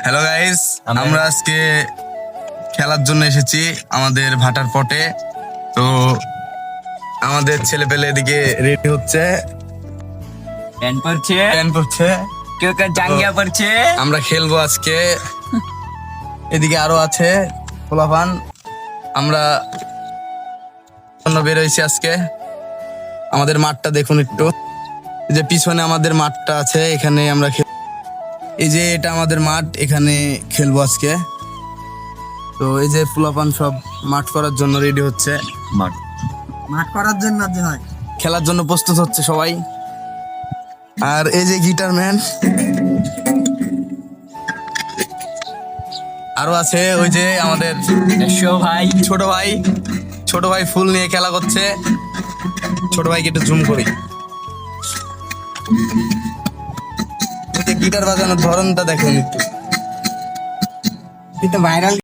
Hello guys, আমরা আজকে খেলার জন্য এসেছি আমাদের ভাটার পটে। তো আমাদের ছেলে পেলে এদিকে রেডি হচ্ছে, প্যান্ট পরছে, প্ল্যান করছে। কেউ কেউ জাঙ্গিয়া পরছে। আমরা খেলবো আজকে। এদিকে আরো আছে পোলাপান। আমরা জন্য বের হয়েছি আজকে। আমাদের মাঠটা দেখুন একটু, এই যে পিছনে আমাদের মাঠটা আছে, এখানে আমরা এই যে এটা আমাদের মাঠ, এখানে খেলবো আজকে। তো এই যে পোলাপান সব মাঠ করার জন্য রেডি হচ্ছে, মাঠ করার জন্য যে হয় খেলার জন্য প্রস্তুত হচ্ছে সবাই। আর এই যে গিটার ম্যান আরো আছে, ওই যে আমাদের এসো ভাই, ছোট ভাই ফুল নিয়ে খেলা করছে। ছোট ভাইকে একটু জুম করি, গিটার বাজানোর ধরনটা দেখুন একটু। ভাইরাল